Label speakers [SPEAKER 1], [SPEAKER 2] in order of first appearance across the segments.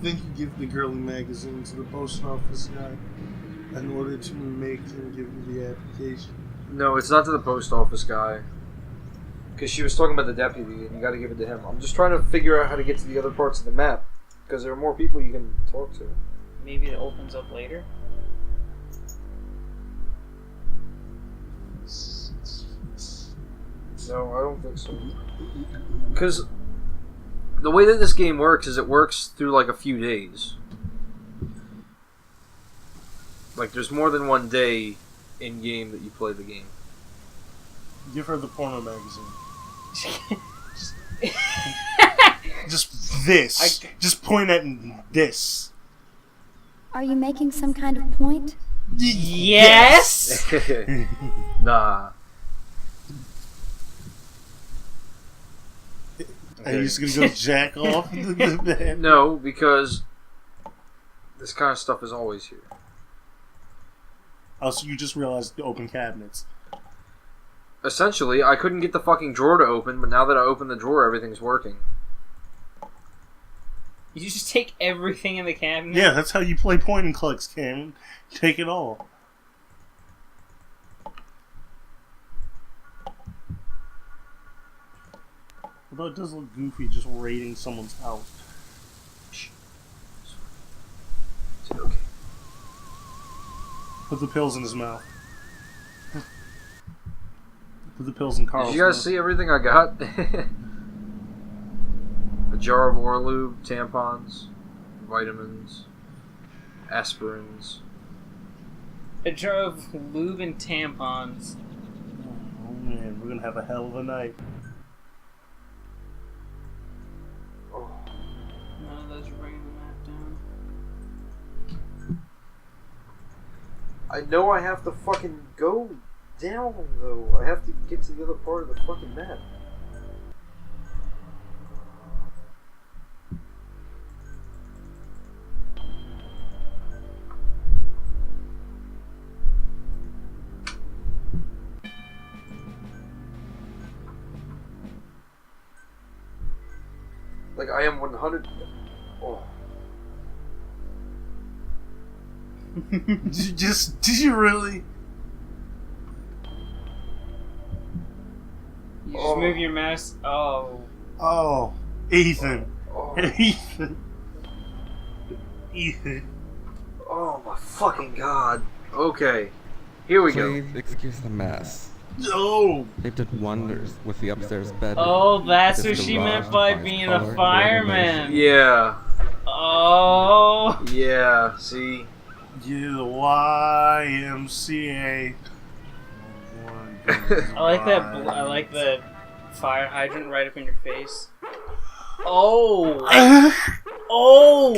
[SPEAKER 1] think you give the girly magazine to the post office guy in order to make him give you the application?
[SPEAKER 2] No, it's not to the post office guy. Because she was talking about the deputy, and you got to give it to him. I'm just trying to figure out how to get to the other parts of the map. Because there are more people you can talk to.
[SPEAKER 3] Maybe it opens up later?
[SPEAKER 2] No, I don't think so. Because the way that this game works is it works through like a few days. Like there's more than one day in game that you play the game.
[SPEAKER 1] Give her the porno magazine. Just this. Just point at this.
[SPEAKER 4] Are you making some kind of point?
[SPEAKER 3] Yes!
[SPEAKER 2] Nah.
[SPEAKER 1] Are you just gonna go jack off?
[SPEAKER 2] No, because this kind of stuff is always here.
[SPEAKER 1] Oh, so you just realized the open cabinets.
[SPEAKER 2] Essentially, I couldn't get the fucking drawer to open, but now that I open the drawer, everything's working.
[SPEAKER 3] You just take everything in the cabinet?
[SPEAKER 1] Yeah, that's how you play point and clicks, Cameron. Take it all. Although it does look goofy just raiding someone's house.
[SPEAKER 2] Shh. Is it okay?
[SPEAKER 1] Put the pills in his mouth. Put the pills in Carl's
[SPEAKER 2] Did you guys
[SPEAKER 1] mouth.
[SPEAKER 2] see everything I got? A jar of Orlube, tampons, vitamins, aspirins.
[SPEAKER 3] A jar of lube and tampons.
[SPEAKER 1] Oh man, we're gonna have a hell of a night.
[SPEAKER 3] None of those are bringing the map down.
[SPEAKER 2] I know I have to fucking go down, though. I have to get to the other part of the fucking map. Like, I am 100... Oh.
[SPEAKER 1] Did you really?
[SPEAKER 3] You just move your mouse. Oh.
[SPEAKER 1] Oh, Ethan.
[SPEAKER 2] Oh.
[SPEAKER 1] Ethan. Ethan.
[SPEAKER 2] Oh my fucking god. Okay. Here we go.
[SPEAKER 5] Please excuse the mess.
[SPEAKER 1] No.
[SPEAKER 5] They've done wonders with the upstairs bed.
[SPEAKER 3] Oh, that's
[SPEAKER 5] This
[SPEAKER 3] what she
[SPEAKER 5] garage
[SPEAKER 3] meant by
[SPEAKER 5] finds
[SPEAKER 3] being
[SPEAKER 5] color
[SPEAKER 3] a fireman.
[SPEAKER 2] Yeah.
[SPEAKER 3] Oh.
[SPEAKER 2] Yeah, see?
[SPEAKER 1] You the YMCA.
[SPEAKER 3] I like that. I like the fire hydrant right up in your face. Oh. Oh.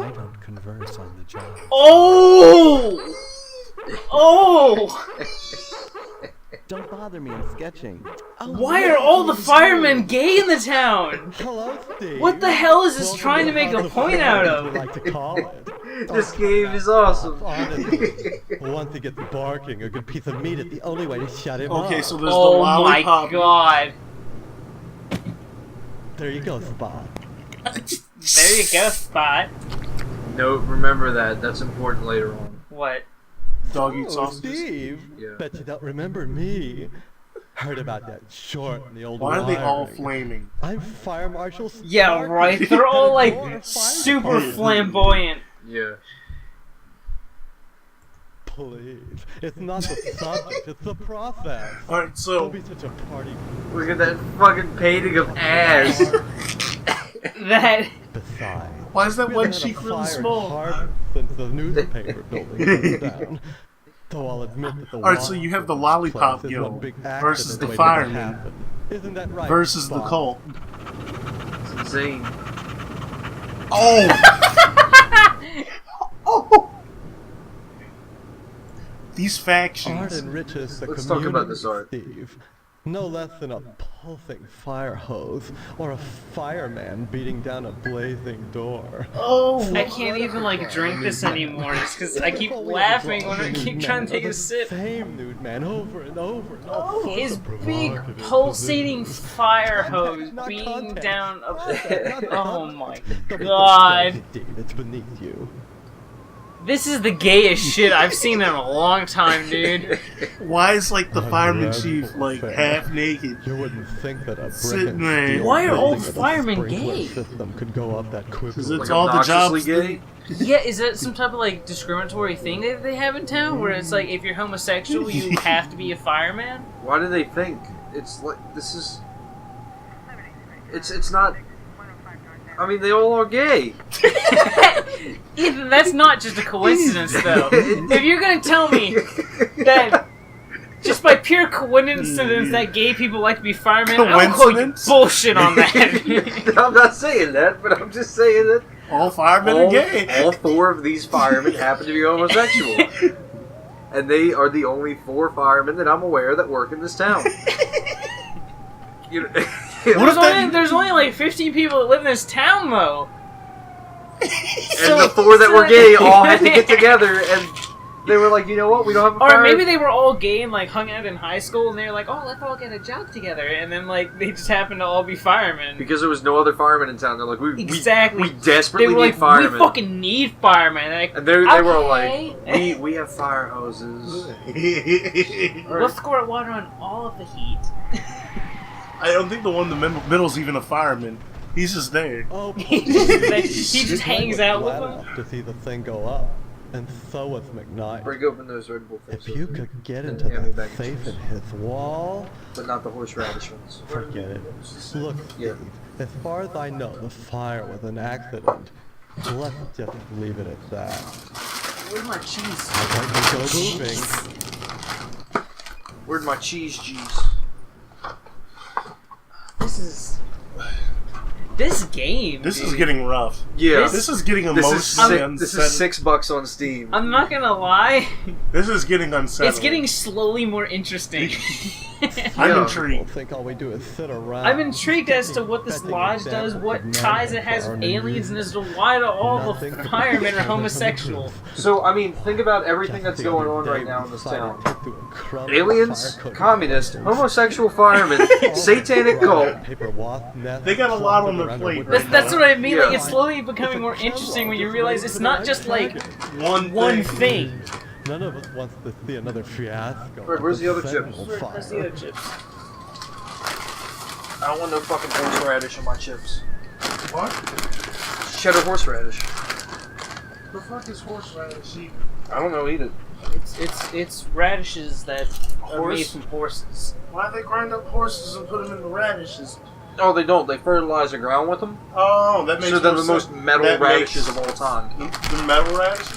[SPEAKER 6] I don't converse on the job.
[SPEAKER 3] Oh. Oh.
[SPEAKER 5] Don't bother me, I'm sketching. Oh,
[SPEAKER 3] Why are all the firemen gay in the town?
[SPEAKER 6] Hello, Steve.
[SPEAKER 3] What the hell is this trying to make a point out of?
[SPEAKER 6] Like to call it.
[SPEAKER 2] This game is awesome.
[SPEAKER 6] Honestly, once he gets barking, a good piece of meat is the only way to shut him up.
[SPEAKER 1] Okay, so there's the
[SPEAKER 3] Oh my
[SPEAKER 1] lollipop.
[SPEAKER 3] god.
[SPEAKER 6] There you go, Spot.
[SPEAKER 3] There you go, Spot.
[SPEAKER 2] No, remember that. That's important later on.
[SPEAKER 3] What?
[SPEAKER 1] Dog eat
[SPEAKER 6] Oh,
[SPEAKER 1] sausages.
[SPEAKER 6] Steve.
[SPEAKER 2] Yeah.
[SPEAKER 6] Bet you don't remember me. Heard about that short in the old
[SPEAKER 1] Why are they all
[SPEAKER 6] wiring.
[SPEAKER 1] flaming?
[SPEAKER 6] I'm Fire Marshal
[SPEAKER 3] Yeah,
[SPEAKER 6] Sparky.
[SPEAKER 3] right. They're all like
[SPEAKER 6] Fire
[SPEAKER 3] super
[SPEAKER 6] department.
[SPEAKER 3] flamboyant.
[SPEAKER 2] Yeah.
[SPEAKER 6] Please. It's not the subject, it's the process.
[SPEAKER 1] Alright,
[SPEAKER 6] Don't
[SPEAKER 1] so
[SPEAKER 6] be such a party.
[SPEAKER 2] Look at that fucking painting of ass.
[SPEAKER 3] That.
[SPEAKER 6] Besides,
[SPEAKER 1] why is that
[SPEAKER 6] we
[SPEAKER 1] one
[SPEAKER 6] haven't had
[SPEAKER 1] cheek
[SPEAKER 6] a
[SPEAKER 1] really
[SPEAKER 6] fire in
[SPEAKER 1] small?
[SPEAKER 6] Harvard since the newspaper building burned down. Though I'll admit that the
[SPEAKER 1] Alright, so you have the lollipop
[SPEAKER 6] place is one
[SPEAKER 1] guild
[SPEAKER 6] big
[SPEAKER 1] versus
[SPEAKER 6] accident
[SPEAKER 1] the
[SPEAKER 6] waiting to
[SPEAKER 1] firemen
[SPEAKER 6] happen. Isn't that right?
[SPEAKER 1] versus the
[SPEAKER 6] Bob?
[SPEAKER 1] cult.
[SPEAKER 2] It's insane.
[SPEAKER 1] Oh! Oh! These
[SPEAKER 6] Art
[SPEAKER 1] factions.
[SPEAKER 6] enriches the
[SPEAKER 2] Let's talk
[SPEAKER 6] community,
[SPEAKER 2] about this art.
[SPEAKER 6] Steve. No less than a pulsing fire hose or a fireman beating down a blazing door.
[SPEAKER 1] Oh,
[SPEAKER 3] I can't even like drink this anymore just because I keep laughing when I keep trying to take a sip.
[SPEAKER 6] Same nude man over and over and all sorts
[SPEAKER 3] His
[SPEAKER 6] of
[SPEAKER 3] big
[SPEAKER 6] provocative
[SPEAKER 3] pulsating
[SPEAKER 6] positions.
[SPEAKER 3] fire hose
[SPEAKER 6] Not
[SPEAKER 3] being
[SPEAKER 6] content.
[SPEAKER 3] down a.
[SPEAKER 6] Not
[SPEAKER 3] Oh my
[SPEAKER 6] The-
[SPEAKER 3] god.
[SPEAKER 6] Indeed, it's beneath you.
[SPEAKER 3] This is the gayest shit I've seen in a long time, dude.
[SPEAKER 1] why is like the
[SPEAKER 6] A
[SPEAKER 1] fireman
[SPEAKER 6] dreadful
[SPEAKER 1] chief like
[SPEAKER 6] thing.
[SPEAKER 1] half naked?
[SPEAKER 6] You wouldn't think that a brick
[SPEAKER 1] Sitting
[SPEAKER 6] and
[SPEAKER 1] there.
[SPEAKER 6] steel
[SPEAKER 3] Why are all
[SPEAKER 6] building with a
[SPEAKER 3] firemen
[SPEAKER 6] sprinkler
[SPEAKER 3] gay?
[SPEAKER 6] system could go up that quickly.
[SPEAKER 1] 'Cause it's
[SPEAKER 2] Like
[SPEAKER 1] all the
[SPEAKER 2] obnoxiously
[SPEAKER 1] jobs.
[SPEAKER 2] gay.
[SPEAKER 3] Yeah, is that some type of like discriminatory thing that they have in town where it's like if you're homosexual you have to be a fireman?
[SPEAKER 2] Why do they think it's like this is? It's not. I mean, they all are gay.
[SPEAKER 3] Ethan, that's not just a coincidence though. If you're gonna tell me that just by pure coincidence that gay people like to be firemen, I will call you
[SPEAKER 1] Coincidence?
[SPEAKER 3] bullshit on that.
[SPEAKER 2] I'm not saying that, but I'm just saying that
[SPEAKER 1] All firemen are gay.
[SPEAKER 2] all 4 of these firemen happen to be homosexual. And they are the only 4 firemen that I'm aware that work in this town. You know,
[SPEAKER 3] There's only like 15 people that live in this town though.
[SPEAKER 2] and the 4 that were gay all had to get together, and they were like, you know what, we don't have a
[SPEAKER 3] Or
[SPEAKER 2] fire.
[SPEAKER 3] maybe they were all gay and like hung out in high school and they were like, oh, let's all get a job together, and then like they just happened to all be firemen.
[SPEAKER 2] Because there was no other firemen in town. They're like, we
[SPEAKER 3] Exactly.
[SPEAKER 2] we desperately
[SPEAKER 3] They were
[SPEAKER 2] need
[SPEAKER 3] like,
[SPEAKER 2] firemen.
[SPEAKER 3] we fucking need firemen. Like,
[SPEAKER 2] And they were all
[SPEAKER 3] okay.
[SPEAKER 2] like, we have fire hoses.
[SPEAKER 3] We'll squirt water on all of the heat.
[SPEAKER 1] I don't think the one in the middle's even a fireman. He's just there.
[SPEAKER 6] Oh,
[SPEAKER 3] He just hangs out with
[SPEAKER 6] glad
[SPEAKER 3] them.
[SPEAKER 6] enough to see the thing go up. And so was McKnight.
[SPEAKER 2] Break open those Red Bull
[SPEAKER 6] If
[SPEAKER 2] things,
[SPEAKER 6] you could get
[SPEAKER 2] and
[SPEAKER 6] into
[SPEAKER 2] hand me
[SPEAKER 6] that
[SPEAKER 2] back
[SPEAKER 6] safe
[SPEAKER 2] juice.
[SPEAKER 6] in his wall,
[SPEAKER 2] but not the horseradish ones.
[SPEAKER 6] forget it. Look,
[SPEAKER 2] Yeah.
[SPEAKER 6] Steve, as far as I know, the fire was an accident. Let's just leave it at that.
[SPEAKER 3] Where's my cheese?
[SPEAKER 6] I'd like to go moving.
[SPEAKER 2] Where'd my cheese G's?
[SPEAKER 3] This game.
[SPEAKER 1] This is
[SPEAKER 3] dude.
[SPEAKER 1] getting rough.
[SPEAKER 2] Yeah.
[SPEAKER 1] This is getting
[SPEAKER 2] This
[SPEAKER 1] emotionally
[SPEAKER 2] is
[SPEAKER 1] unsettling.
[SPEAKER 2] $6 on Steam.
[SPEAKER 3] I'm not gonna lie.
[SPEAKER 1] This is getting unsettling.
[SPEAKER 3] It's getting slowly more interesting.
[SPEAKER 1] I'm
[SPEAKER 2] Yeah.
[SPEAKER 1] intrigued.
[SPEAKER 6] People think all we do is sit around.
[SPEAKER 3] I'm intrigued as to what this lodge does, what ties it has with aliens, and as to why do all the firemen are homosexual.
[SPEAKER 2] So, I mean, think about everything that's going on right now in this town. Aliens, communists, homosexual firemen, satanic cult.
[SPEAKER 1] They got a lot on their plate.
[SPEAKER 3] That's what I mean. Like
[SPEAKER 2] Yeah.
[SPEAKER 3] it's slowly becoming more interesting when you realize it's not just like
[SPEAKER 1] One
[SPEAKER 3] thing.
[SPEAKER 6] None of us wants to see another fiasco.
[SPEAKER 2] Fred, where's the other chips?
[SPEAKER 3] Where's the other chips?
[SPEAKER 2] I don't want no fucking horseradish on my chips.
[SPEAKER 1] What?
[SPEAKER 2] Cheddar horseradish.
[SPEAKER 1] The fuck is horseradish?
[SPEAKER 2] I don't know, eat it.
[SPEAKER 3] It's radishes that are made
[SPEAKER 1] Horse?
[SPEAKER 3] from horses.
[SPEAKER 1] Why do they grind up horses and put them in the radishes?
[SPEAKER 2] Oh, they don't. They fertilize the ground with them.
[SPEAKER 1] Oh, that makes
[SPEAKER 2] So they're
[SPEAKER 1] more
[SPEAKER 2] the most
[SPEAKER 1] sense.
[SPEAKER 2] metal
[SPEAKER 1] That
[SPEAKER 2] radishes
[SPEAKER 1] makes-
[SPEAKER 2] of all time.
[SPEAKER 1] The metal radishes?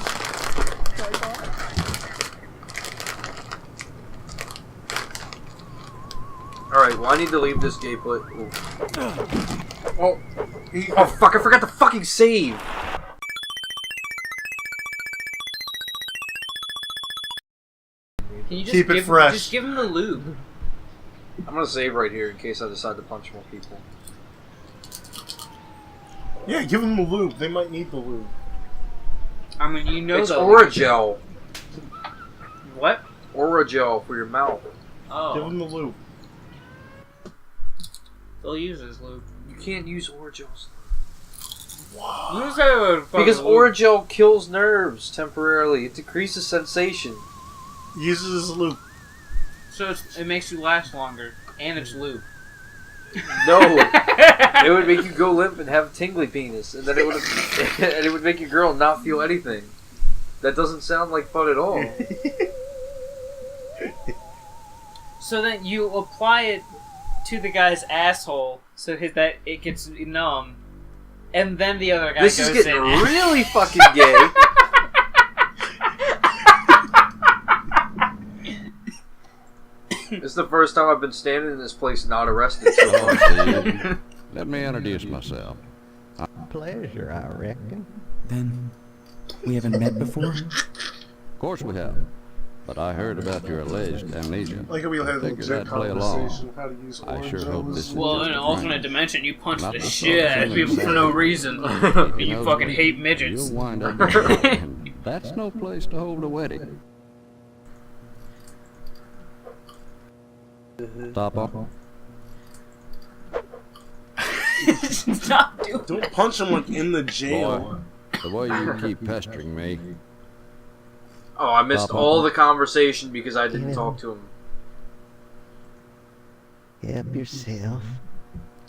[SPEAKER 2] Alright, well, I need to leave this gay place. Oh, fuck, I forgot to fucking save!
[SPEAKER 3] Can you just
[SPEAKER 1] Keep it
[SPEAKER 3] give,
[SPEAKER 1] fresh.
[SPEAKER 3] Just give him the lube.
[SPEAKER 2] I'm gonna save right here in case I decide to punch more people.
[SPEAKER 1] Yeah, give them the lube. They might need the lube.
[SPEAKER 3] I mean, you know
[SPEAKER 2] It's
[SPEAKER 3] though.
[SPEAKER 2] Oragel.
[SPEAKER 3] What?
[SPEAKER 2] Oragel for your mouth.
[SPEAKER 1] Give
[SPEAKER 3] Oh,
[SPEAKER 1] them the lube.
[SPEAKER 3] they'll use this lube.
[SPEAKER 2] You can't use Oragels.
[SPEAKER 3] Who's that
[SPEAKER 2] Because
[SPEAKER 3] fucking lube?
[SPEAKER 2] Oragel kills nerves temporarily. It decreases sensation.
[SPEAKER 1] Uses his lube.
[SPEAKER 3] So it makes you last longer, and it's lube.
[SPEAKER 2] No, it would make you go limp and have a tingly penis, and then it would and it would make your girl not feel anything. That doesn't sound like fun at all.
[SPEAKER 3] So then you apply it to the guy's asshole, so that it gets numb, and then the other guy
[SPEAKER 2] This
[SPEAKER 3] goes
[SPEAKER 2] is getting
[SPEAKER 3] in.
[SPEAKER 2] really fucking gay. This is the first time I've been standing in this place not arrested. So far.
[SPEAKER 7] Steve. Let me introduce myself.
[SPEAKER 6] Pleasure, I reckon.
[SPEAKER 8] Then, we haven't met before?
[SPEAKER 7] Of course we have. but I heard about your alleged amnesia.
[SPEAKER 1] Like we had a
[SPEAKER 7] Figured
[SPEAKER 1] legit
[SPEAKER 7] I'd play along.
[SPEAKER 1] conversation how to use
[SPEAKER 7] I
[SPEAKER 1] orange
[SPEAKER 7] sure hope
[SPEAKER 1] on
[SPEAKER 7] this is
[SPEAKER 3] Well,
[SPEAKER 7] just
[SPEAKER 3] in
[SPEAKER 7] a
[SPEAKER 3] an alternate
[SPEAKER 7] prank.
[SPEAKER 3] dimension, you punch
[SPEAKER 7] Not
[SPEAKER 3] the
[SPEAKER 7] the
[SPEAKER 3] shit out of
[SPEAKER 7] sort of
[SPEAKER 3] people for
[SPEAKER 7] thing
[SPEAKER 3] no
[SPEAKER 7] that-
[SPEAKER 3] reason.
[SPEAKER 7] In
[SPEAKER 3] You
[SPEAKER 7] those
[SPEAKER 3] fucking
[SPEAKER 7] weeks,
[SPEAKER 3] hate midgets.
[SPEAKER 7] You'll wind up dead, and that's no place to hold a wedding. Stop off.
[SPEAKER 3] Stop doing
[SPEAKER 1] Don't punch him like in the jail.
[SPEAKER 7] Boy, the way you keep pestering me.
[SPEAKER 2] Oh, I missed
[SPEAKER 7] Papa.
[SPEAKER 2] all the conversation because I didn't talk to him.
[SPEAKER 8] Help yourself.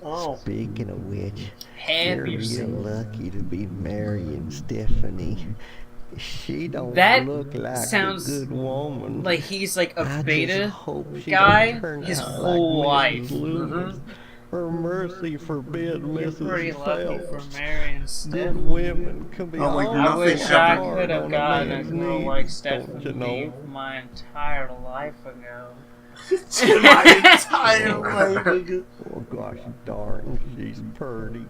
[SPEAKER 1] Oh,
[SPEAKER 8] Speaking of which,
[SPEAKER 3] Have
[SPEAKER 8] you're
[SPEAKER 3] yourself.
[SPEAKER 8] real lucky to be marrying Stephanie. She don't
[SPEAKER 3] That
[SPEAKER 8] look like
[SPEAKER 3] sounds
[SPEAKER 8] a good woman.
[SPEAKER 3] like he's like a
[SPEAKER 8] I just
[SPEAKER 3] beta
[SPEAKER 8] hope she
[SPEAKER 3] guy
[SPEAKER 8] don't turn
[SPEAKER 3] his
[SPEAKER 8] out
[SPEAKER 3] whole
[SPEAKER 8] like
[SPEAKER 3] life.
[SPEAKER 8] Mrs. Loomis. For mercy forbid,
[SPEAKER 3] You're pretty
[SPEAKER 8] Mrs.
[SPEAKER 3] lucky for
[SPEAKER 8] Phelps.
[SPEAKER 3] marrying
[SPEAKER 8] Good
[SPEAKER 3] Stephanie.
[SPEAKER 8] women can be
[SPEAKER 1] Oh, like
[SPEAKER 8] all
[SPEAKER 3] I wish
[SPEAKER 1] nothing
[SPEAKER 3] I
[SPEAKER 1] happened
[SPEAKER 3] could have
[SPEAKER 8] on
[SPEAKER 3] gotten a
[SPEAKER 8] man's
[SPEAKER 3] girl
[SPEAKER 8] knees,
[SPEAKER 3] like
[SPEAKER 8] don't
[SPEAKER 3] Stephanie
[SPEAKER 8] you know?
[SPEAKER 3] my entire life ago.
[SPEAKER 1] my entire life, nigga.
[SPEAKER 8] Oh gosh darn, she's pretty.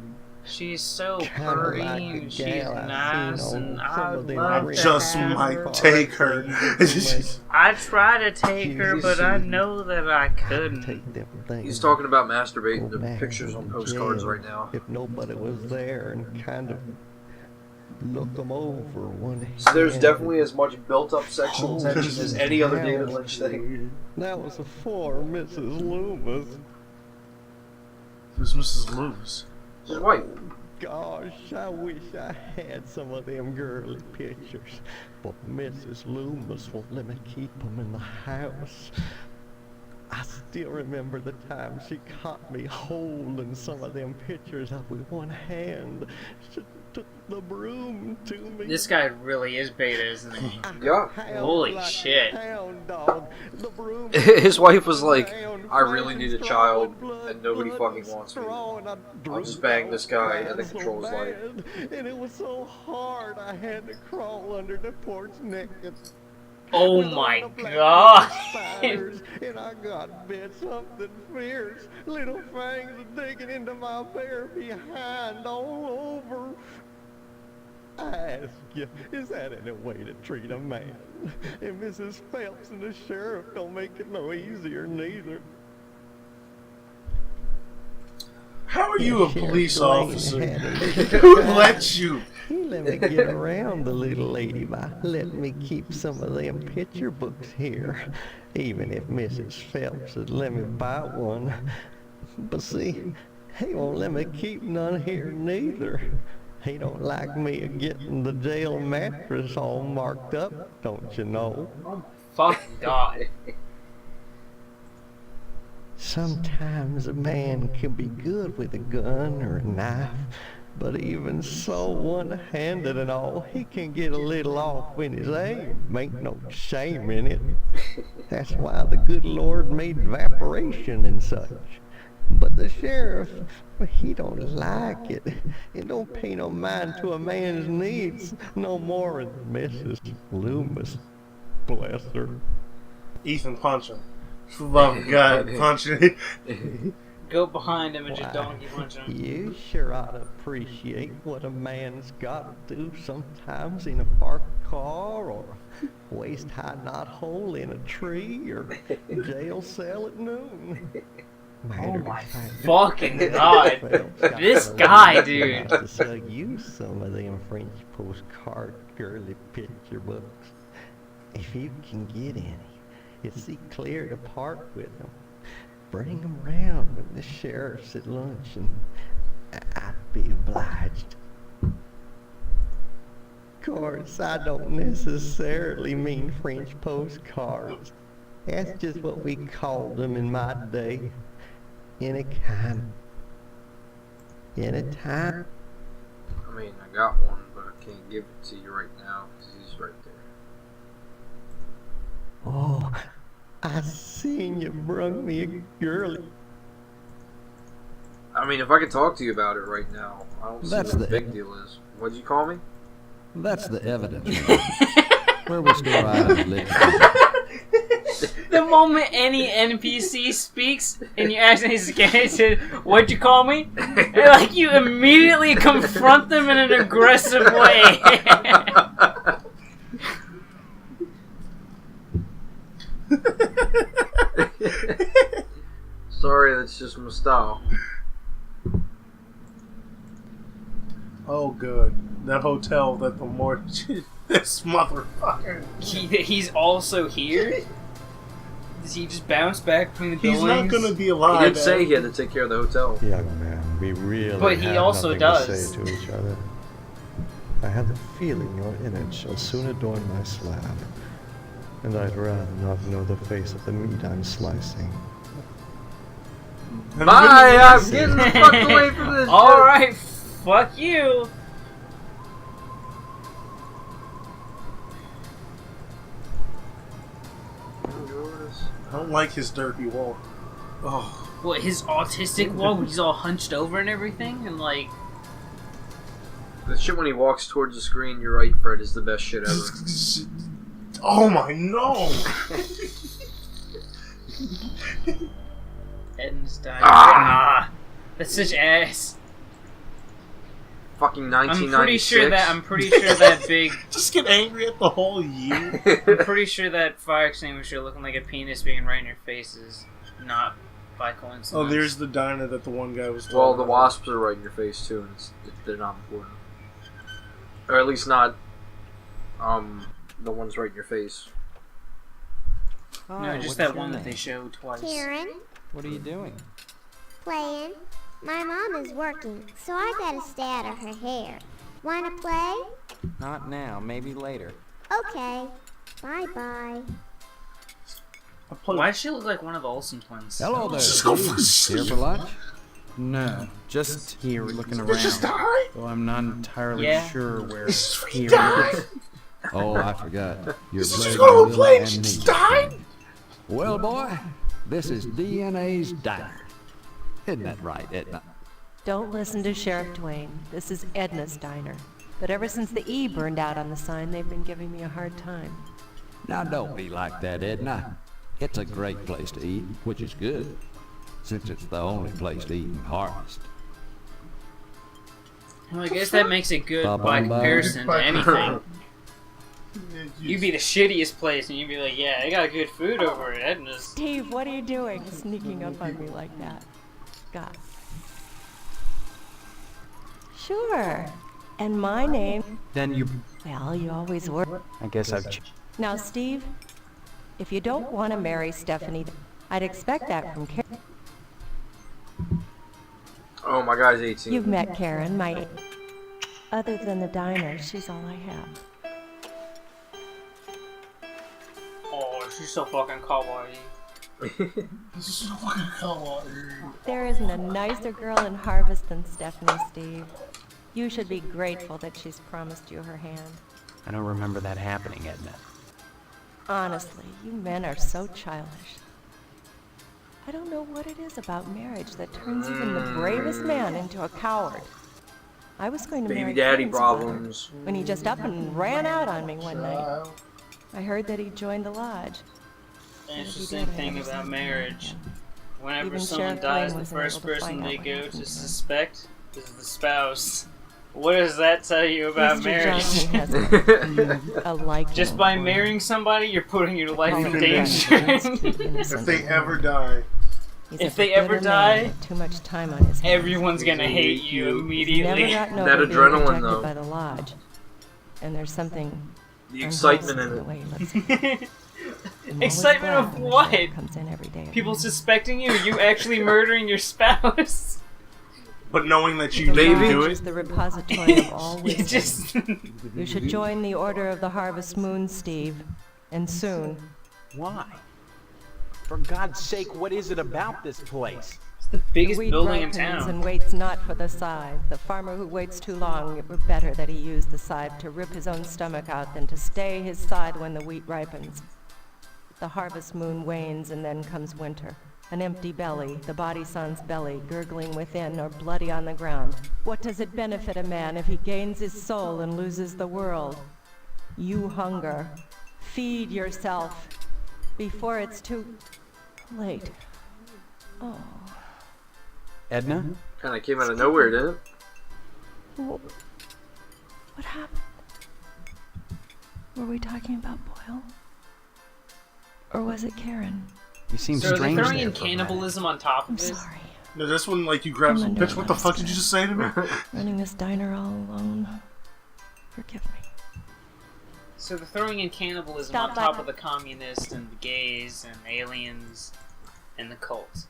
[SPEAKER 3] She's so
[SPEAKER 8] Kinda
[SPEAKER 3] pretty
[SPEAKER 8] like the
[SPEAKER 3] and she's
[SPEAKER 8] gal I
[SPEAKER 3] nice
[SPEAKER 8] seen
[SPEAKER 3] and
[SPEAKER 8] on some
[SPEAKER 3] I
[SPEAKER 8] of them
[SPEAKER 3] love
[SPEAKER 8] rich
[SPEAKER 3] to
[SPEAKER 1] Just
[SPEAKER 3] have
[SPEAKER 1] might
[SPEAKER 3] her.
[SPEAKER 1] take her.
[SPEAKER 3] I try to take her, but I know that I couldn't.
[SPEAKER 8] Take them things.
[SPEAKER 2] He's talking about masturbating
[SPEAKER 8] Go
[SPEAKER 2] the
[SPEAKER 8] back
[SPEAKER 2] pictures
[SPEAKER 8] to
[SPEAKER 2] on
[SPEAKER 8] the
[SPEAKER 2] postcards
[SPEAKER 8] jail
[SPEAKER 2] right now.
[SPEAKER 8] If nobody was there and kind of look them over one
[SPEAKER 2] So there's
[SPEAKER 8] hand.
[SPEAKER 2] definitely as much built-up sexual
[SPEAKER 8] Holy
[SPEAKER 2] tension as any other David
[SPEAKER 8] hell.
[SPEAKER 2] Lynch thing.
[SPEAKER 8] That was for Mrs. Loomis.
[SPEAKER 1] Who's Mrs. Lewis?
[SPEAKER 2] His wife.
[SPEAKER 8] Gosh, I wish I had some of them girly pictures. But Mrs. Loomis won't let me keep them in the house. I still remember the time she caught me holding some of them pictures up with one hand. She took the broom to me.
[SPEAKER 3] This guy really is beta, isn't he?
[SPEAKER 2] Yeah.
[SPEAKER 8] Hound
[SPEAKER 3] Holy
[SPEAKER 8] like a
[SPEAKER 3] shit.
[SPEAKER 8] hound dog. The broom
[SPEAKER 2] His wife was like,
[SPEAKER 8] down,
[SPEAKER 2] I really need a
[SPEAKER 8] straw
[SPEAKER 2] child,
[SPEAKER 8] and blood,
[SPEAKER 2] and nobody
[SPEAKER 8] blood
[SPEAKER 2] fucking
[SPEAKER 8] and
[SPEAKER 2] wants me.
[SPEAKER 8] straw, and I
[SPEAKER 2] I'll just
[SPEAKER 8] drew
[SPEAKER 2] bang this guy and then
[SPEAKER 8] so
[SPEAKER 2] control his life.
[SPEAKER 8] bad, and it was so hard I had to crawl under the porch naked.
[SPEAKER 3] Oh
[SPEAKER 8] with all
[SPEAKER 3] my
[SPEAKER 8] the black
[SPEAKER 3] god.
[SPEAKER 8] spiders, and I got bit something fierce. Little fangs are digging into my bare behind all over. I ask you, is that any way to treat a man? And Mrs. Phelps and the sheriff don't make it no easier neither.
[SPEAKER 1] How are you a
[SPEAKER 8] Sheriff
[SPEAKER 1] police
[SPEAKER 8] Lane
[SPEAKER 1] officer?
[SPEAKER 8] had it.
[SPEAKER 1] Who let you?
[SPEAKER 8] He let me get around the little lady by letting me keep some of them picture books here, even if Mrs. Phelps would let me buy one. But see, he won't let me keep none here neither. He don't like me getting the jail mattress all marked up, don't you know?
[SPEAKER 3] Fucking god.
[SPEAKER 8] Sometimes a man can be good with a gun or a knife, but even so one-handed and all, he can get a little off in his aim. Ain't no shame in it. That's why the good Lord made evaporation and such. But the sheriff, he don't like it. It don't pay no mind to a man's needs no more than Mrs. Loomis. Bless her.
[SPEAKER 1] Ethan, punch him. For the love of God, punch him.
[SPEAKER 3] Go behind him and just
[SPEAKER 8] Why,
[SPEAKER 3] donkey punch him.
[SPEAKER 8] You sure ought to appreciate what a man's got to do sometimes in a parked car or a waist-high knothole in a tree or a jail cell at noon.
[SPEAKER 3] Oh my
[SPEAKER 8] fact,
[SPEAKER 3] fucking god.
[SPEAKER 8] Phelps got
[SPEAKER 3] This
[SPEAKER 8] the
[SPEAKER 3] guy,
[SPEAKER 8] luck
[SPEAKER 3] dude.
[SPEAKER 8] To sell you some of them French postcard girly picture books. If you can get any, you'll see clear to part with them. Bring them round when the sheriff's at lunch, and I'd be obliged. Of course, I don't necessarily mean French postcards. That's just what we called them in my day. Any kind. Anytime.
[SPEAKER 2] I mean, I got one, but I can't give it to you right now because he's right there.
[SPEAKER 8] Oh, I seen you brung me a girlie.
[SPEAKER 2] I mean, if I could talk to you about it right now, I don't see
[SPEAKER 7] That's
[SPEAKER 2] what the
[SPEAKER 7] the-
[SPEAKER 2] big deal is. What'd you call me?
[SPEAKER 7] That's the evidence. Where we store items live.
[SPEAKER 3] The moment any NPC speaks and you accidentally say, "What'd you call me?" Like you immediately confront them in an aggressive way.
[SPEAKER 2] just my style.
[SPEAKER 1] Oh, good. That hotel that the more this motherfucker.
[SPEAKER 3] He's also here? Does he just bounce back between the
[SPEAKER 1] He's
[SPEAKER 3] buildings?
[SPEAKER 1] not gonna be
[SPEAKER 2] He
[SPEAKER 1] alive.
[SPEAKER 2] did say he had to take care of the hotel.
[SPEAKER 8] Young man, we really
[SPEAKER 3] But he
[SPEAKER 8] have
[SPEAKER 3] also
[SPEAKER 8] nothing
[SPEAKER 3] does.
[SPEAKER 8] to say to each other. I have the feeling your image shall soon adorn my slab, and I'd rather not know the face of the meat I'm slicing.
[SPEAKER 2] Bye! I'm getting the fuck away from this joke.
[SPEAKER 3] Alright, fuck you!
[SPEAKER 1] I don't like his derpy walk. Oh.
[SPEAKER 3] What, his autistic walk when he's all hunched over and everything? And like...
[SPEAKER 2] The shit when he walks towards the screen, you're right, Fred, is the best shit ever.
[SPEAKER 1] Oh my no!
[SPEAKER 3] Edna's dying.
[SPEAKER 2] Ah!
[SPEAKER 3] That's such ass.
[SPEAKER 2] Fucking
[SPEAKER 3] I'm
[SPEAKER 2] 1996.
[SPEAKER 3] pretty sure that big...
[SPEAKER 1] Just get angry at the whole year.
[SPEAKER 3] I'm pretty sure that fire extinguisher looking like a penis being right in your face is not by coincidence.
[SPEAKER 1] Oh, there's the diner that the one guy was talking
[SPEAKER 2] Well, the
[SPEAKER 1] about.
[SPEAKER 2] wasps are right in your face too, and they're not important. Or at least not, the ones right in your face.
[SPEAKER 3] No, just that one that they showed twice.
[SPEAKER 9] Karen,
[SPEAKER 7] What are you doing?
[SPEAKER 9] playing. My mom is working, so I gotta stay out of her hair. Wanna play?
[SPEAKER 7] Not now, maybe later.
[SPEAKER 9] Okay. Bye-bye.
[SPEAKER 3] Why does she look like one of the Olsen twins?
[SPEAKER 7] Hello there.
[SPEAKER 1] Just go for
[SPEAKER 7] Steve. Here for lunch? No, just here looking around.
[SPEAKER 1] Just die?
[SPEAKER 7] Though I'm not entirely
[SPEAKER 3] Yeah.
[SPEAKER 7] sure where here
[SPEAKER 1] Die?
[SPEAKER 7] is.
[SPEAKER 10] Oh, I forgot. You're
[SPEAKER 1] Just
[SPEAKER 10] playing
[SPEAKER 1] go to a
[SPEAKER 10] Willa
[SPEAKER 1] plane.
[SPEAKER 10] and
[SPEAKER 1] Just
[SPEAKER 10] me.
[SPEAKER 1] die?
[SPEAKER 10] Well, boy, this is DNA's diner. Isn't that right, Edna?
[SPEAKER 11] Don't listen to Sheriff Dwayne. This is Edna's diner. But ever since the E burned out on the sign, they've been giving me a hard time.
[SPEAKER 10] Now, don't be like that, Edna. It's a great place to eat, which is good, since it's the only place to eat in Harvest.
[SPEAKER 3] Well, I guess that makes it good by
[SPEAKER 10] Ba-bum-bum.
[SPEAKER 3] comparison to anything. You'd be the shittiest place, and you'd be like, yeah, I got good food over at Edna's.
[SPEAKER 11] Steve, what are you doing? Sneaking up on me like that. God. Sure. And my name...
[SPEAKER 7] Then you...
[SPEAKER 11] Well, you always were.
[SPEAKER 7] I guess I've...
[SPEAKER 11] Now, Steve, if you don't want to marry Stephanie, I'd expect that from Karen.
[SPEAKER 2] Oh, my guy's 18.
[SPEAKER 11] You've met Karen, my... Other than the diner, she's all I have.
[SPEAKER 3] Oh, she's so fucking kawaii.
[SPEAKER 11] There isn't a nicer girl in Harvest than Stephanie, Steve. You should be grateful that she's promised you her hand.
[SPEAKER 7] I don't remember that happening, Edna.
[SPEAKER 11] Honestly, you men are so childish. I don't know what it is about marriage that turns even the bravest man into a coward. I was going to
[SPEAKER 2] Baby
[SPEAKER 11] marry
[SPEAKER 2] daddy
[SPEAKER 11] Karen's brother
[SPEAKER 2] problems.
[SPEAKER 11] when he just up and ran out on me one night. I heard that he joined the lodge.
[SPEAKER 3] And it's the
[SPEAKER 11] He
[SPEAKER 3] same
[SPEAKER 11] did, I
[SPEAKER 3] thing
[SPEAKER 11] never
[SPEAKER 3] about
[SPEAKER 11] saw him
[SPEAKER 3] marriage.
[SPEAKER 11] again.
[SPEAKER 3] Whenever
[SPEAKER 11] Even
[SPEAKER 3] someone
[SPEAKER 11] Sheriff
[SPEAKER 3] dies,
[SPEAKER 11] Blaine
[SPEAKER 3] the
[SPEAKER 11] wasn't
[SPEAKER 3] first
[SPEAKER 11] able to
[SPEAKER 3] person
[SPEAKER 11] find
[SPEAKER 3] they
[SPEAKER 11] out
[SPEAKER 3] go
[SPEAKER 11] what
[SPEAKER 3] to
[SPEAKER 11] happened to her.
[SPEAKER 3] suspect is the spouse. What does that tell you about
[SPEAKER 11] Mr.
[SPEAKER 3] marriage?
[SPEAKER 11] Johnson has a liking
[SPEAKER 3] Just by
[SPEAKER 11] for him.
[SPEAKER 3] marrying somebody, you're putting your life in
[SPEAKER 11] Call him
[SPEAKER 3] danger.
[SPEAKER 1] If they ever die.
[SPEAKER 11] He's
[SPEAKER 3] If
[SPEAKER 11] a
[SPEAKER 3] they ever
[SPEAKER 11] bitter man
[SPEAKER 3] die,
[SPEAKER 11] with too much time on his hands.
[SPEAKER 3] Everyone's gonna hate you
[SPEAKER 11] He's
[SPEAKER 3] immediately.
[SPEAKER 11] never gotten
[SPEAKER 2] That
[SPEAKER 11] over being
[SPEAKER 2] adrenaline,
[SPEAKER 11] rejected
[SPEAKER 2] though.
[SPEAKER 11] by the lodge. And there's something
[SPEAKER 2] The excitement in
[SPEAKER 11] unwholesome
[SPEAKER 2] it.
[SPEAKER 11] in the way he looks. I'm always
[SPEAKER 3] Excitement
[SPEAKER 11] glad
[SPEAKER 3] of
[SPEAKER 11] when the
[SPEAKER 3] what?
[SPEAKER 11] sheriff comes in every day.
[SPEAKER 3] People suspecting you, you actually murdering your spouse.
[SPEAKER 1] But knowing that you
[SPEAKER 11] The
[SPEAKER 1] didn't
[SPEAKER 11] lodge
[SPEAKER 1] do
[SPEAKER 11] is
[SPEAKER 1] it.
[SPEAKER 11] the repository of all
[SPEAKER 3] You
[SPEAKER 11] wisdom.
[SPEAKER 3] just
[SPEAKER 11] You should join the Order of the Harvest Moon, Steve. And soon.
[SPEAKER 12] Why? For God's sake, what is it about this place?
[SPEAKER 3] It's the biggest
[SPEAKER 11] The wheat
[SPEAKER 3] building in
[SPEAKER 11] ripens
[SPEAKER 3] town.
[SPEAKER 11] and waits not for the scythe. The farmer who waits too long, it were better that he use the scythe to rip his own stomach out than to stay his side when the wheat ripens. The harvest moon wanes and then comes winter. An empty belly, the body son's belly, gurgling within or bloody on the ground. What does it benefit a man if he gains his soul and loses the world? You hunger. Feed yourself before it's too late. Oh.
[SPEAKER 7] Edna?
[SPEAKER 2] Kind of came out of nowhere, didn't it?
[SPEAKER 11] What happened? Were we talking about Boyle? Or was it Karen?
[SPEAKER 7] You seem
[SPEAKER 3] So are they
[SPEAKER 7] strange
[SPEAKER 3] throwing
[SPEAKER 7] there
[SPEAKER 3] in
[SPEAKER 7] for a minute.
[SPEAKER 3] cannibalism on top
[SPEAKER 11] I'm
[SPEAKER 3] of it?
[SPEAKER 11] sorry.
[SPEAKER 1] No, this one, like, you grab some bitch. What the fuck did you just say to me?
[SPEAKER 11] Running this diner all alone. Forgive me.
[SPEAKER 3] So they're throwing in cannibalism
[SPEAKER 11] Stop
[SPEAKER 3] on
[SPEAKER 11] by
[SPEAKER 3] top
[SPEAKER 11] the-
[SPEAKER 3] of the communists and the gays and aliens and the cult.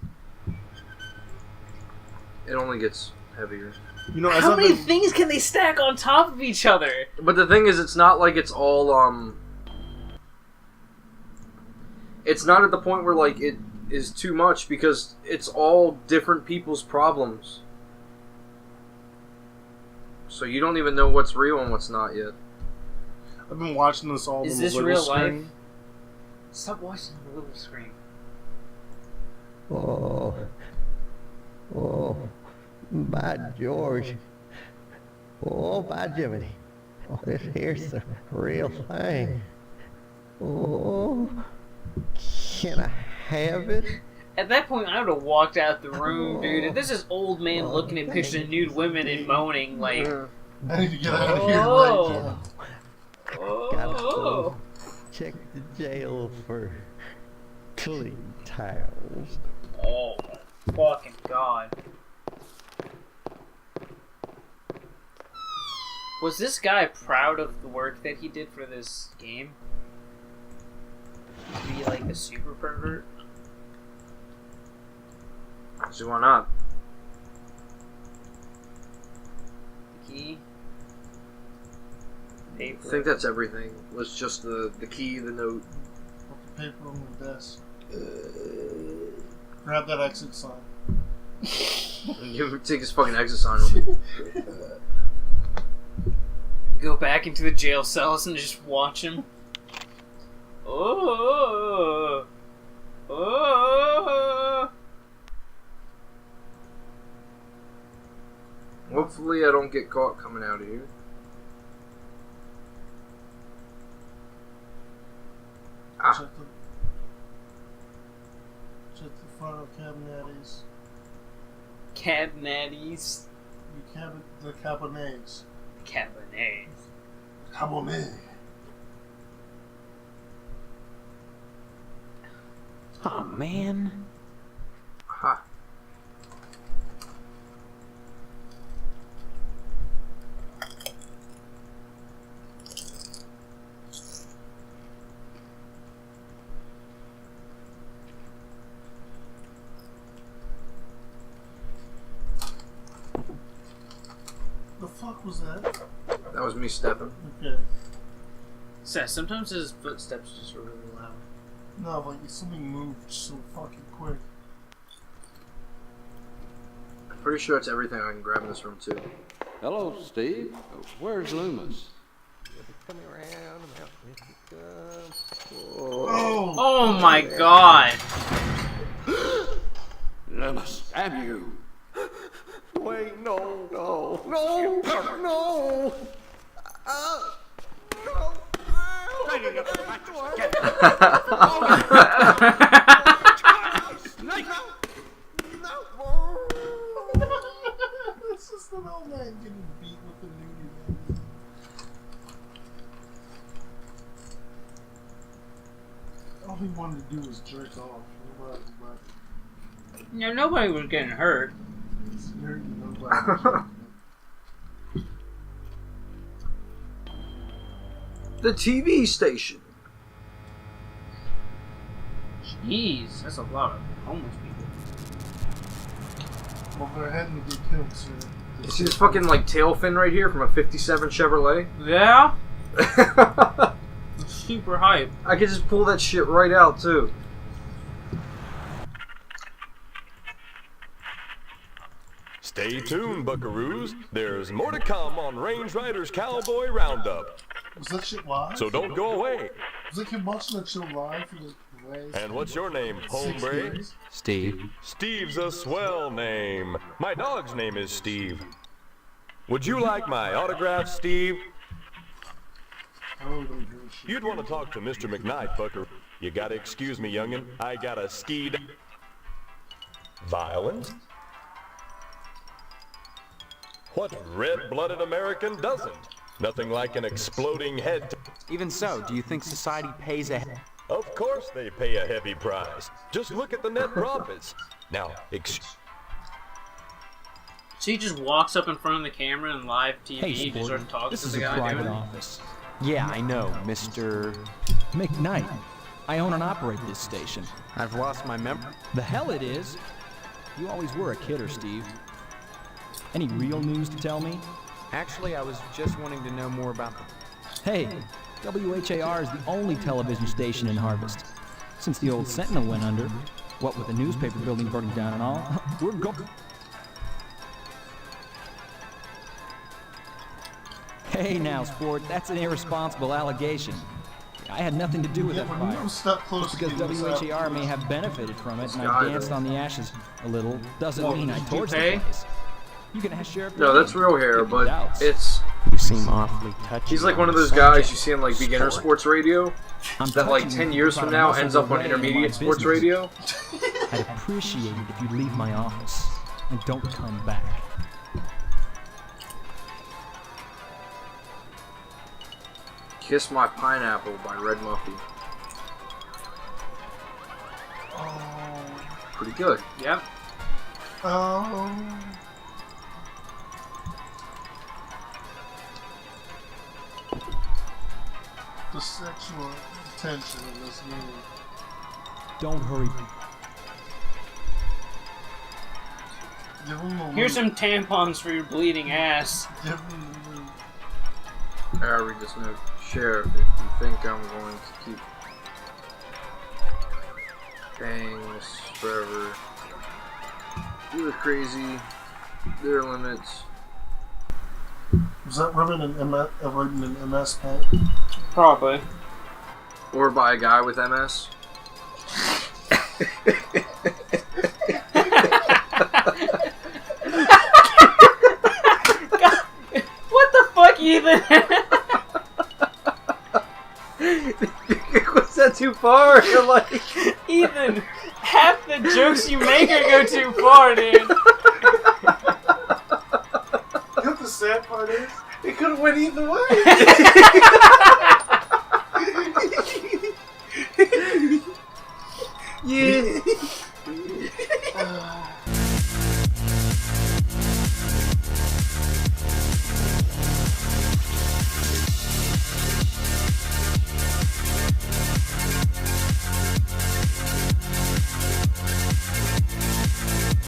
[SPEAKER 2] It only gets heavier.
[SPEAKER 1] You know,
[SPEAKER 3] How many things can they stack on top of each other?
[SPEAKER 2] But the thing is, it's not like it's all, it's not at the point where, like, it is too much, because it's all different people's problems. So you don't even know what's real and what's not yet.
[SPEAKER 1] I've been watching this all
[SPEAKER 3] Is
[SPEAKER 1] on
[SPEAKER 3] this
[SPEAKER 1] the little
[SPEAKER 3] real
[SPEAKER 1] screen.
[SPEAKER 3] life? Stop watching the little screen.
[SPEAKER 8] Oh. Oh. By George. Oh, by Jiminy. Oh, this here's the real thing. Oh. Can I have it?
[SPEAKER 3] At that point, I would have walked out the room, dude. If this is old man looking at pictures of nude women and moaning, like,
[SPEAKER 1] I need to get out of here right now.
[SPEAKER 8] Gotta go check the jail for clean towels.
[SPEAKER 3] oh my fucking god. Was this guy proud of the work that he did for this game? To be like a super pervert?
[SPEAKER 2] So why not?
[SPEAKER 3] Key?
[SPEAKER 2] I
[SPEAKER 3] Paper?
[SPEAKER 2] think that's everything. Was just the key, the note.
[SPEAKER 1] Put the paper on the desk. Grab that exit sign.
[SPEAKER 2] You take his fucking exit sign with you.
[SPEAKER 3] Go back into the jail cells and just watch him. Oh, oh.
[SPEAKER 2] Hopefully I don't get caught coming out of here.
[SPEAKER 1] Check the front of cabinetties.
[SPEAKER 3] Cabinetties.
[SPEAKER 1] The cabinets.
[SPEAKER 3] Cabernet.
[SPEAKER 1] Cabernet.
[SPEAKER 12] Oh, man.
[SPEAKER 2] Ha.
[SPEAKER 1] The fuck was that?
[SPEAKER 2] That was me stepping.
[SPEAKER 1] Okay.
[SPEAKER 3] So sometimes his footsteps just are really loud.
[SPEAKER 1] No, like something moved so fucking quick.
[SPEAKER 2] I'm pretty sure it's everything I can grab in this room too.
[SPEAKER 10] Hello, Steve. Where's Loomis?
[SPEAKER 8] Come around, out with the gun.
[SPEAKER 1] Oh!
[SPEAKER 3] Oh my god!
[SPEAKER 10] Loomis, damn you!
[SPEAKER 8] Wait, no. No! No!
[SPEAKER 1] It's just an old man getting beat with a nudie man. All he wanted to do was jerk off.
[SPEAKER 3] No, nobody was getting hurt.
[SPEAKER 2] The TV station.
[SPEAKER 3] Jeez, that's a lot of homeless people.
[SPEAKER 1] Well, they're heading to get killed soon.
[SPEAKER 2] You see this fucking like tail fin right here from a '57 Chevrolet?
[SPEAKER 3] Yeah? It's super hype.
[SPEAKER 2] I could just pull that shit right out too.
[SPEAKER 13] Stay tuned, buckaroos. There's more to come on Range Riders Cowboy Roundup.
[SPEAKER 1] Was that shit live?
[SPEAKER 13] So don't go away.
[SPEAKER 1] Was I keep watching that show live for the last
[SPEAKER 13] And what's your name,
[SPEAKER 1] 6
[SPEAKER 13] hombre?
[SPEAKER 1] days?
[SPEAKER 10] Steve.
[SPEAKER 13] Steve's a swell name. My dog's name is Steve. Would you like my autograph, Steve?
[SPEAKER 1] I really don't give a shit.
[SPEAKER 13] You'd want to talk to Mr. McKnight, buckaroo. You gotta excuse me, youngin'. I got a skied. Violence? What red-blooded American doesn't? Nothing like an exploding head.
[SPEAKER 12] Even so, do you think society pays a...
[SPEAKER 13] Of course they pay a heavy price. Just look at the net profits. Now,
[SPEAKER 3] So he just walks up in front of the camera and live TV
[SPEAKER 14] Hey,
[SPEAKER 3] and just
[SPEAKER 14] sport.
[SPEAKER 3] starts talking
[SPEAKER 14] This
[SPEAKER 3] to
[SPEAKER 14] is
[SPEAKER 3] the
[SPEAKER 14] a
[SPEAKER 3] guy
[SPEAKER 14] private
[SPEAKER 3] doing it.
[SPEAKER 14] office.
[SPEAKER 12] Yeah, I know, Mr.
[SPEAKER 14] McKnight. I own and operate this station.
[SPEAKER 12] I've lost my memory.
[SPEAKER 14] The hell it is! You always were a kidder, Steve. Any real news to tell me?
[SPEAKER 12] Actually, I was just wanting to know more about them.
[SPEAKER 14] Hey, WHAR is the only television station in Harvest. Since the old Sentinel went under, what with the newspaper building burning down and all, we're going... Hey now, sport, that's an irresponsible allegation. I had nothing to do with that
[SPEAKER 1] when
[SPEAKER 14] fire.
[SPEAKER 1] you step close
[SPEAKER 14] Just because
[SPEAKER 1] to me,
[SPEAKER 14] WHAR may have benefited from it and I
[SPEAKER 2] guy,
[SPEAKER 14] danced
[SPEAKER 2] though.
[SPEAKER 14] on the ashes a little, doesn't mean I
[SPEAKER 3] did you
[SPEAKER 14] torched
[SPEAKER 3] pay?
[SPEAKER 14] the place. You can ask Sheriff
[SPEAKER 2] No, that's
[SPEAKER 14] Williams.
[SPEAKER 2] real hair,
[SPEAKER 14] If you
[SPEAKER 2] but
[SPEAKER 14] doubts.
[SPEAKER 2] it's...
[SPEAKER 12] You seem awfully touchy.
[SPEAKER 2] He's like
[SPEAKER 12] on
[SPEAKER 2] one of
[SPEAKER 12] the
[SPEAKER 2] those guys
[SPEAKER 12] subject.
[SPEAKER 2] you see in like beginner
[SPEAKER 12] Sport.
[SPEAKER 2] sports radio
[SPEAKER 14] I'm
[SPEAKER 2] that like
[SPEAKER 14] touching
[SPEAKER 2] 10
[SPEAKER 14] you
[SPEAKER 2] years
[SPEAKER 14] about
[SPEAKER 2] from
[SPEAKER 14] a
[SPEAKER 2] now
[SPEAKER 14] muscle
[SPEAKER 2] ends up on
[SPEAKER 14] away in my
[SPEAKER 2] intermediate sports
[SPEAKER 14] business.
[SPEAKER 2] radio.
[SPEAKER 14] I'd appreciate it if you'd leave my office and don't come back.
[SPEAKER 2] Kiss My Pineapple by Red Muffy. Pretty good.
[SPEAKER 3] Yep.
[SPEAKER 1] The sexual tension in this movie.
[SPEAKER 14] Don't hurry.
[SPEAKER 1] Give him a
[SPEAKER 3] Here's
[SPEAKER 1] look.
[SPEAKER 3] some tampons for your bleeding ass.
[SPEAKER 1] Give him a look.
[SPEAKER 2] I read this note. Sheriff, if you think I'm going to keep paying this forever, you are crazy. There are limits.
[SPEAKER 1] Was that written in MS Paint?
[SPEAKER 3] Probably.
[SPEAKER 2] Or by a guy with MS.
[SPEAKER 3] What the fuck, Ethan?
[SPEAKER 2] Was that too far? You're like...
[SPEAKER 3] Ethan, half the jokes you make are go too far, dude.
[SPEAKER 1] You know what the sad part is? It could have went either way.
[SPEAKER 2] Yeah.